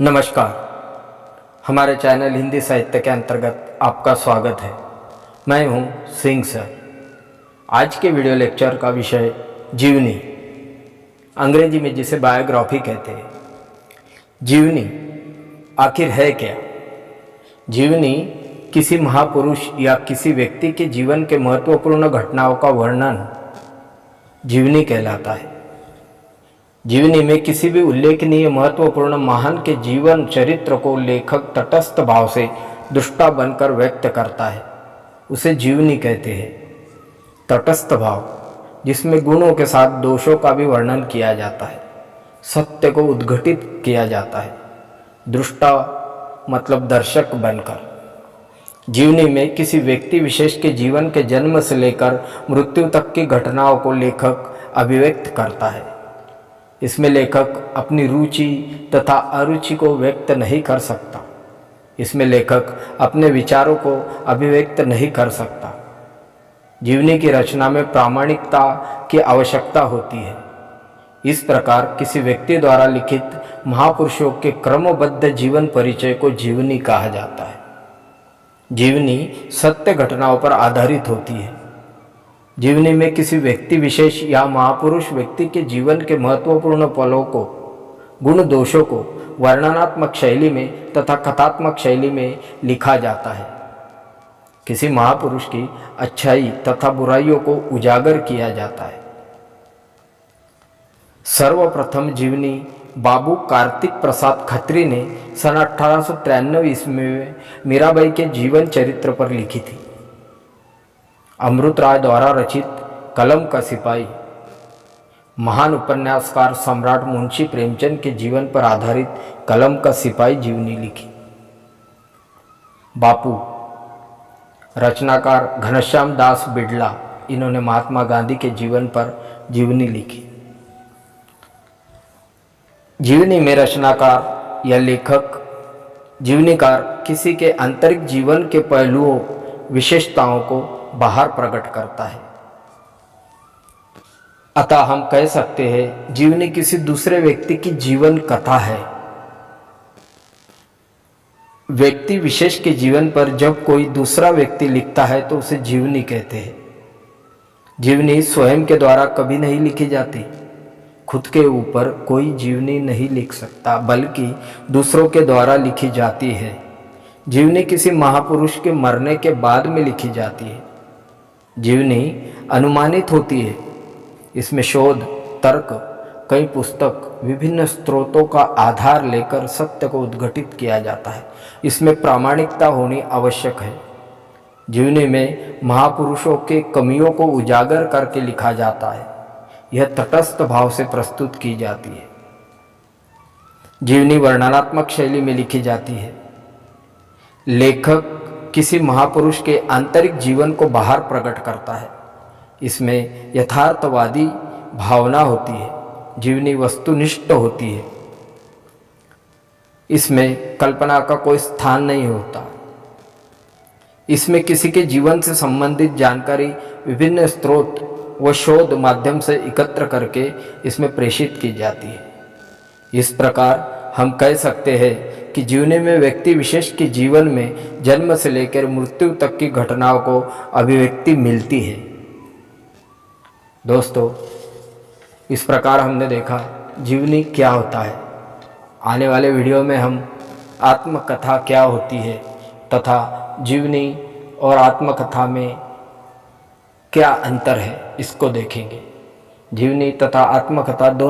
नमस्कार। हमारे चैनल हिंदी साहित्य के अंतर्गत आपका स्वागत है। मैं हूं सिंह सर। आज के वीडियो लेक्चर का विषय जीवनी, अंग्रेजी में जिसे बायोग्राफी कहते हैं। जीवनी आखिर है क्या? जीवनी किसी महापुरुष या किसी व्यक्ति के जीवन के महत्वपूर्ण घटनाओं का वर्णन जीवनी कहलाता है। जीवनी में किसी भी उल्लेखनीय महत्वपूर्ण महान के जीवन चरित्र को लेखक तटस्थ भाव से दृष्टा बनकर व्यक्त करता है, उसे जीवनी कहते हैं। तटस्थ भाव जिसमें गुणों के साथ दोषों का भी वर्णन किया जाता है, सत्य को उद्घटित किया जाता है, दृष्टा मतलब दर्शक बनकर। जीवनी में किसी व्यक्ति विशेष के जीवन के जन्म से लेकर मृत्यु तक की घटनाओं को लेखक अभिव्यक्त करता है। इसमें लेखक अपनी रुचि तथा अरुचि को व्यक्त नहीं कर सकता। इसमें लेखक अपने विचारों को अभिव्यक्त नहीं कर सकता। जीवनी की रचना में प्रामाणिकता की आवश्यकता होती है। इस प्रकार किसी व्यक्ति द्वारा लिखित महापुरुषों के क्रमबद्ध जीवन परिचय को जीवनी कहा जाता है। जीवनी सत्य घटनाओं पर आधारित होती है। जीवनी में किसी व्यक्ति विशेष या महापुरुष व्यक्ति के जीवन के महत्वपूर्ण पलों को, गुण दोषों को वर्णनात्मक शैली में तथा कथात्मक शैली में लिखा जाता है। किसी महापुरुष की अच्छाई तथा बुराइयों को उजागर किया जाता है। सर्वप्रथम जीवनी बाबू कार्तिक प्रसाद खत्री ने सन 1893 ईस्वी में मीराबाई के जीवन चरित्र पर लिखी थी। अमृत राय द्वारा रचित कलम का सिपाही महान उपन्यासकार सम्राट मुंशी प्रेमचंद के जीवन पर आधारित कलम का सिपाही जीवनी लिखी। बापू रचनाकार घनश्याम दास बिड़ला, इन्होंने महात्मा गांधी के जीवन पर जीवनी लिखी। जीवनी में रचनाकार या लेखक जीवनीकार किसी के आंतरिक जीवन के पहलुओं, विशेषताओं को बाहर प्रकट करता है। अतः हम कह सकते हैं जीवनी किसी दूसरे व्यक्ति की जीवन कथा है। व्यक्ति विशेष के जीवन पर जब कोई दूसरा व्यक्ति लिखता है तो उसे जीवनी कहते हैं। जीवनी स्वयं के द्वारा कभी नहीं लिखी जाती। खुद के ऊपर कोई जीवनी नहीं लिख सकता, बल्कि दूसरों के द्वारा लिखी जाती है। जीवनी किसी महापुरुष के मरने के बाद में लिखी जाती है। जीवनी अनुमानित होती है। इसमें शोध, तर्क, कई पुस्तक, विभिन्न स्रोतों का आधार लेकर सत्य को उद्घटित किया जाता है। इसमें प्रामाणिकता होनी आवश्यक है। जीवनी में महापुरुषों के कमियों को उजागर करके लिखा जाता है। यह तटस्थ भाव से प्रस्तुत की जाती है। जीवनी वर्णनात्मक शैली में लिखी जाती है। लेखक किसी महापुरुष के आंतरिक जीवन को बाहर प्रकट करता है। इसमें यथार्थवादी भावना होती है। जीवनी वस्तुनिष्ठ होती है। इसमें कल्पना का कोई स्थान नहीं होता। इसमें किसी के जीवन से संबंधित जानकारी विभिन्न स्रोत व शोध माध्यम से एकत्र करके इसमें प्रेषित की जाती है। इस प्रकार हम कह सकते हैं कि जीवनी में व्यक्ति विशेष के जीवन में जन्म से लेकर मृत्यु तक की घटनाओं को अभिव्यक्ति मिलती है। दोस्तों, इस प्रकार हमने देखा जीवनी क्या होता है। आने वाले वीडियो में हम आत्मकथा क्या होती है तथा जीवनी और आत्मकथा में क्या अंतर है, इसको देखेंगे। जीवनी तथा आत्मकथा दोनों